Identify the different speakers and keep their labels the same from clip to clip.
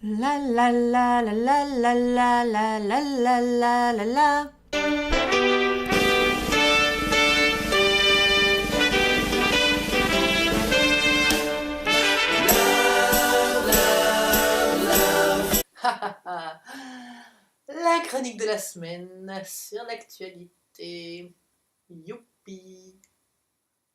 Speaker 1: La la la la la la la la la la la la la.
Speaker 2: La chronique de la semaine sur l'actualité. Youpi!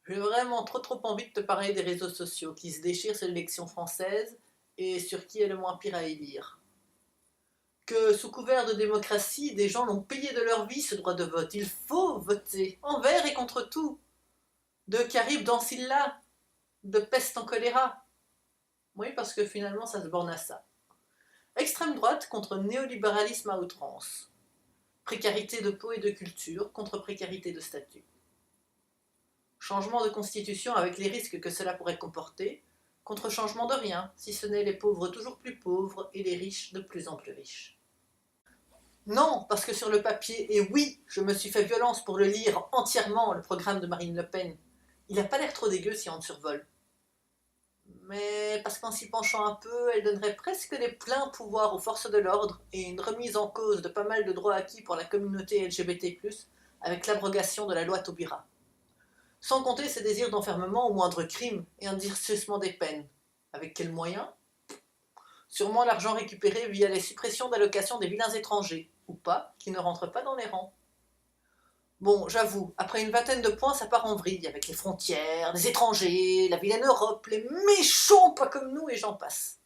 Speaker 2: J'ai vraiment trop envie de te parler des réseaux sociaux qui se déchirent sur l'élection française et sur qui est le moins pire à élire. Que sous couvert de démocratie, des gens l'ont payé de leur vie ce droit de vote. Il faut voter, envers et contre tout. De Carib dans Scylla, de peste en choléra. Oui, parce que finalement ça se borne à ça. Extrême droite contre néolibéralisme à outrance. Précarité de peau et de culture contre précarité de statut. Changement de constitution avec les risques que cela pourrait comporter, contre changement de rien, si ce n'est les pauvres toujours plus pauvres et les riches de plus en plus riches. Non, parce que sur le papier, et oui, je me suis fait violence pour le lire entièrement, le programme de Marine Le Pen, il n'a pas l'air trop dégueu si on le survole. Mais parce qu'en s'y penchant un peu, elle donnerait presque les pleins pouvoirs aux forces de l'ordre et une remise en cause de pas mal de droits acquis pour la communauté LGBT+, avec l'abrogation de la loi Taubira. Sans compter ses désirs d'enfermement au moindre crime et un durcissement des peines. Avec quels moyens? Sûrement l'argent récupéré via les suppressions d'allocations des vilains étrangers, ou pas, qui ne rentrent pas dans les rangs. Bon, j'avoue, après une vingtaine de points, ça part en vrille, avec les frontières, les étrangers, la vilaine Europe, les méchants pas comme nous, et j'en passe.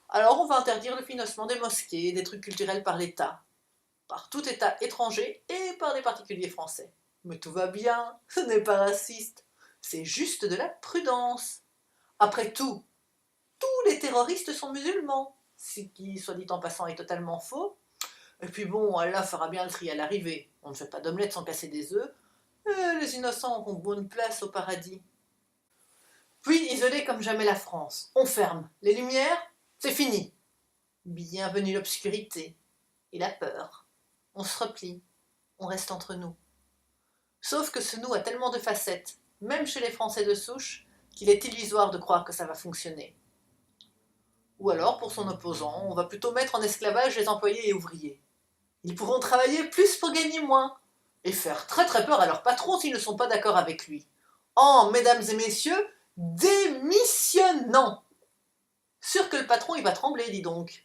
Speaker 2: Alors on va interdire le financement des mosquées, des trucs culturels par l'État, par tout État étranger et par des particuliers français. Mais tout va bien, ce n'est pas raciste, c'est juste de la prudence. Après tout, tous les terroristes sont musulmans, ce qui, soit dit en passant, est totalement faux. Et puis bon, Allah fera bien le tri à l'arrivée. On ne fait pas d'omelette sans casser des œufs. Et les innocents auront bonne place au paradis. Puis, isolé comme jamais la France, on ferme. Les lumières, c'est fini. Bienvenue l'obscurité et la peur. On se replie, on reste entre nous. Sauf que ce nous a tellement de facettes, même chez les Français de souche, qu'il est illusoire de croire que ça va fonctionner. Ou alors, pour son opposant, on va plutôt mettre en esclavage les employés et ouvriers. Ils pourront travailler plus pour gagner moins, et faire très peur à leurs patrons s'ils ne sont pas d'accord avec lui. En, mesdames et messieurs, démissionnant. Sûr que le patron il va trembler, dis donc.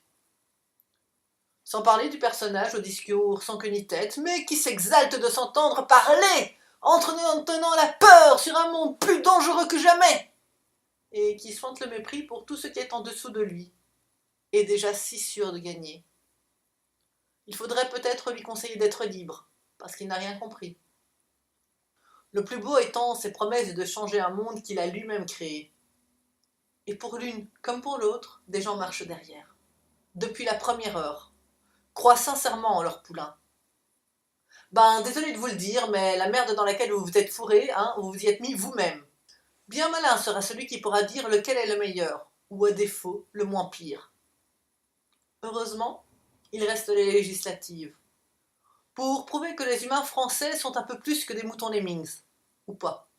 Speaker 2: Sans parler du personnage au discours sans queue ni tête, mais qui s'exalte de s'entendre parler, en tenant la peur sur un monde plus dangereux que jamais, et qui sointe le mépris pour tout ce qui est en dessous de lui, et déjà si sûr de gagner. Il faudrait peut-être lui conseiller d'être libre, parce qu'il n'a rien compris. Le plus beau étant ses promesses de changer un monde qu'il a lui-même créé. Et pour l'une comme pour l'autre, des gens marchent derrière. Depuis la première heure. Croient sincèrement en leur poulain. Ben, désolé de vous le dire, mais la merde dans laquelle vous vous êtes fourré, vous vous y êtes mis vous-même. Bien malin sera celui qui pourra dire lequel est le meilleur, ou à défaut, le moins pire. Heureusement, il reste les législatives. Pour prouver que les humains français sont un peu plus que des moutons lemmings. Ou pas.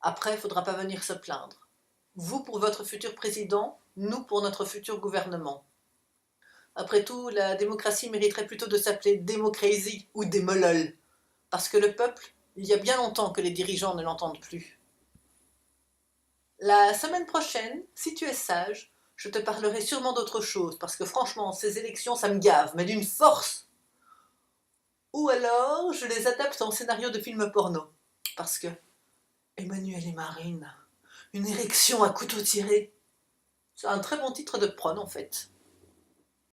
Speaker 2: Après, faudra pas venir se plaindre. Vous pour votre futur président, nous pour notre futur gouvernement. Après tout, la démocratie mériterait plutôt de s'appeler démocratie ou démolol. Parce que le peuple, il y a bien longtemps que les dirigeants ne l'entendent plus. La semaine prochaine, si tu es sage, je te parlerai sûrement d'autre chose, parce que franchement, ces élections, ça me gave, mais d'une force. Ou alors, je les adapte en scénario de film porno. Parce que Emmanuel et Marine, une érection à couteau tiré. C'est un très bon titre de prône en fait.